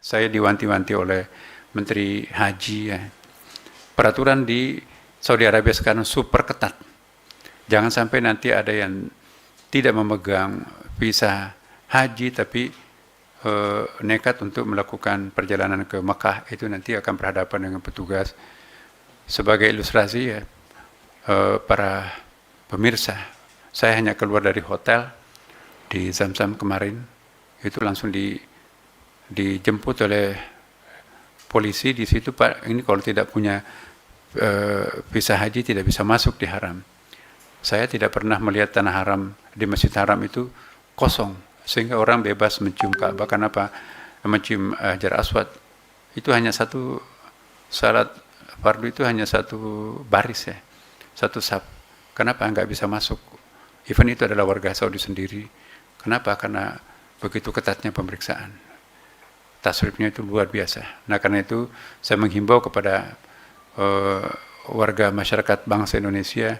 Saya diwanti-wanti oleh Menteri Haji ya. Peraturan di Saudi Arabia sekarang super ketat. Jangan sampai nanti ada yang tidak memegang visa haji tapi nekat untuk melakukan perjalanan ke Mekah, itu nanti akan berhadapan dengan petugas. Sebagai ilustrasi ya, para pemirsa, saya hanya keluar dari hotel di Zamzam kemarin, itu langsung dijemput oleh polisi di situ, Pak, ini kalau tidak punya visa haji tidak bisa masuk di haram. Saya tidak pernah melihat tanah haram di Masjid Haram itu kosong, sehingga orang bebas mencium Ka'bah. Kenapa? Mencium Hajar Aswad. Itu hanya satu salat fardu, itu hanya satu baris ya, satu saf. Kenapa nggak bisa masuk? Even itu adalah warga Saudi sendiri. Kenapa? Karena begitu ketatnya pemeriksaan. Tasrifnya itu luar biasa. Nah karena itu saya menghimbau kepada warga masyarakat bangsa Indonesia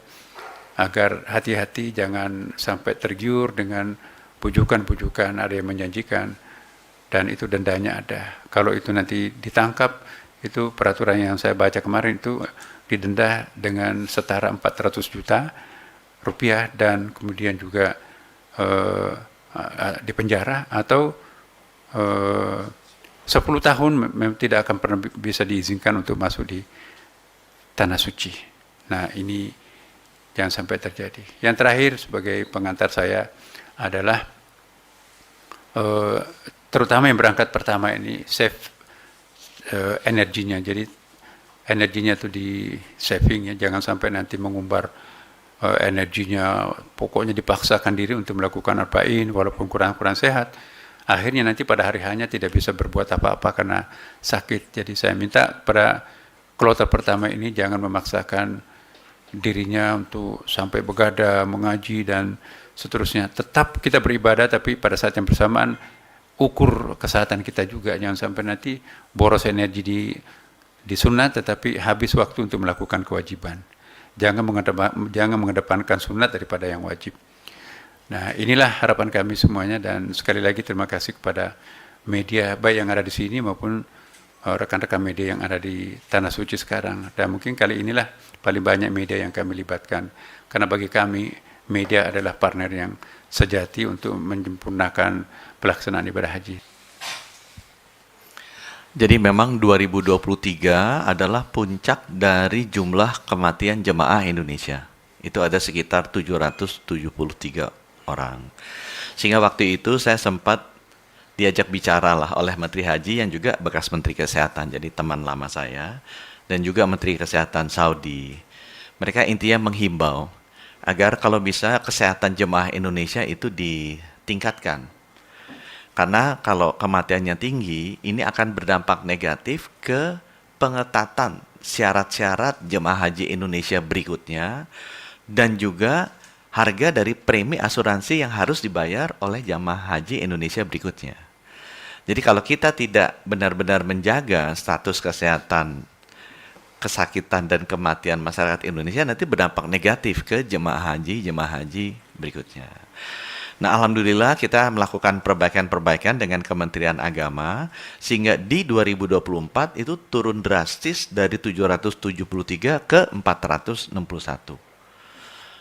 agar hati-hati, jangan sampai tergiur dengan pujukan-pujukan, ada yang menjanjikan, dan itu dendanya ada. Kalau itu nanti ditangkap, itu peraturan yang saya baca kemarin itu didenda dengan setara 400 juta rupiah, dan kemudian juga dipenjara atau 10 tahun memang tidak akan pernah bisa diizinkan untuk masuk di tanah suci. Nah ini jangan sampai terjadi. Yang terakhir sebagai pengantar saya adalah terutama yang berangkat pertama ini save energinya. Jadi energinya itu di saving ya, jangan sampai nanti mengumbar energinya, pokoknya dipaksakan diri untuk melakukan arba'in walaupun kurang-kurang sehat. Akhirnya nanti pada hari hanya tidak bisa berbuat apa-apa karena sakit. Jadi saya minta pada kloter pertama ini jangan memaksakan dirinya untuk sampai begadang, mengaji dan seterusnya. Tetap kita beribadah, tapi pada saat yang bersamaan ukur kesehatan kita juga. Jangan sampai nanti boros energi di sunat tetapi habis waktu untuk melakukan kewajiban. Jangan mengedepankan sunat daripada yang wajib. Nah inilah harapan kami semuanya, dan sekali lagi terima kasih kepada media baik yang ada di sini maupun rekan-rekan media yang ada di Tanah Suci sekarang. Dan mungkin kali inilah paling banyak media yang kami libatkan, karena bagi kami media adalah partner yang sejati untuk menyempurnakan pelaksanaan ibadah haji. Jadi memang 2023 adalah puncak dari jumlah kematian jemaah Indonesia. Itu ada sekitar 773 orang. Sehingga waktu itu saya sempat diajak bicara lah oleh Menteri Haji yang juga bekas Menteri Kesehatan, jadi teman lama saya, dan juga Menteri Kesehatan Saudi. Mereka intinya menghimbau agar kalau bisa kesehatan jemaah Indonesia itu ditingkatkan. Karena kalau kematiannya tinggi, ini akan berdampak negatif ke pengetatan syarat-syarat jemaah haji Indonesia berikutnya, dan juga harga dari premi asuransi yang harus dibayar oleh jemaah haji Indonesia berikutnya. Jadi kalau kita tidak benar-benar menjaga status kesehatan, kesakitan dan kematian masyarakat Indonesia, nanti berdampak negatif ke jemaah haji berikutnya. Nah, alhamdulillah kita melakukan perbaikan-perbaikan dengan Kementerian Agama sehingga di 2024 itu turun drastis dari 773 ke 461.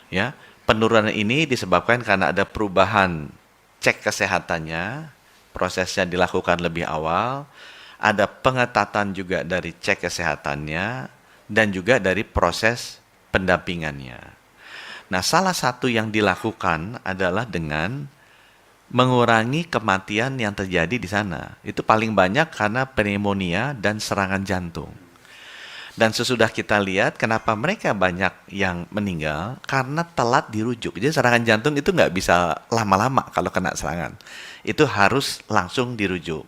Ya, penurunan ini disebabkan karena ada perubahan cek kesehatannya, prosesnya dilakukan lebih awal, ada pengetatan juga dari cek kesehatannya, dan juga dari proses pendampingannya. Nah, salah satu yang dilakukan adalah dengan mengurangi kematian yang terjadi di sana. Itu paling banyak karena pneumonia dan serangan jantung. Dan sesudah kita lihat kenapa mereka banyak yang meninggal, karena telat dirujuk. Jadi serangan jantung itu nggak bisa lama-lama kalau kena serangan. Itu harus langsung dirujuk.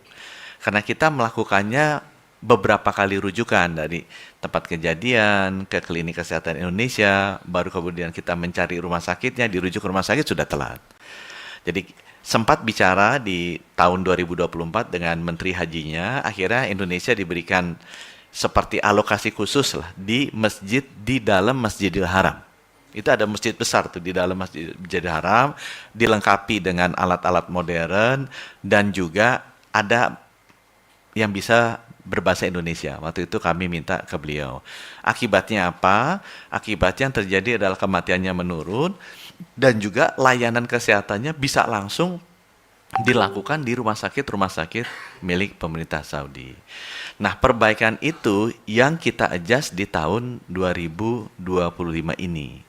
Karena kita melakukannya beberapa kali rujukan dari tempat kejadian ke klinik kesehatan Indonesia, baru kemudian kita mencari rumah sakitnya, dirujuk ke rumah sakit sudah telat. Jadi sempat bicara di tahun 2024 dengan Menteri Hajinya, akhirnya Indonesia diberikan seperti alokasi khusus lah di masjid di dalam Masjidil Haram. Itu ada masjid besar tuh di dalam Masjidil Haram, dilengkapi dengan alat-alat modern, dan juga ada yang bisa berbahasa Indonesia. Waktu itu kami minta ke beliau. Akibatnya apa? Akibatnya yang terjadi adalah kematiannya menurun dan juga layanan kesehatannya bisa langsung dilakukan di rumah sakit milik pemerintah Saudi. Nah, perbaikan itu yang kita adjust di tahun 2025 ini.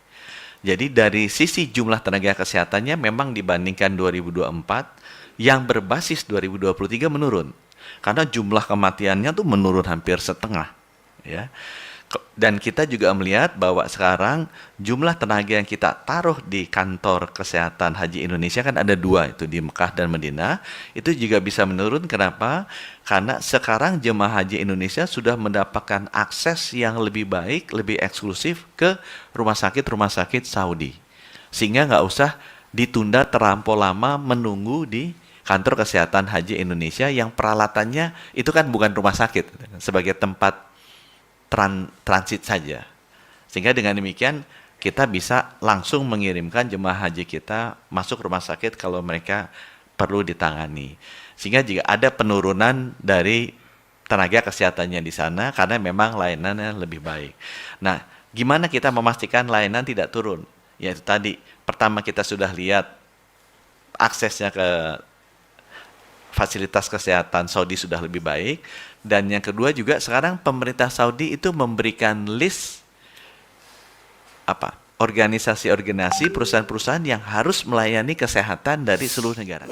Jadi dari sisi jumlah tenaga kesehatannya memang dibandingkan 2024 yang berbasis 2023 menurun. Karena jumlah kematiannya tuh menurun hampir setengah, ya. Dan kita juga melihat bahwa sekarang jumlah tenaga yang kita taruh di kantor kesehatan haji Indonesia kan ada 2, itu di Mekah dan Madinah, itu juga bisa menurun. Kenapa? Karena sekarang jemaah haji Indonesia sudah mendapatkan akses yang lebih baik, lebih eksklusif ke rumah sakit Saudi. Sehingga nggak usah ditunda terlampau lama menunggu di kantor kesehatan haji Indonesia yang peralatannya itu kan bukan rumah sakit, sebagai tempat transit saja. Sehingga dengan demikian kita bisa langsung mengirimkan jemaah haji kita masuk rumah sakit kalau mereka perlu ditangani. Sehingga jika ada penurunan dari tenaga kesehatannya di sana karena memang layanannya lebih baik. Nah, gimana kita memastikan layanan tidak turun? Yaitu tadi, pertama kita sudah lihat aksesnya ke fasilitas kesehatan Saudi sudah lebih baik, dan yang kedua juga sekarang pemerintah Saudi itu memberikan list organisasi-organisasi perusahaan-perusahaan yang harus melayani kesehatan dari seluruh negara.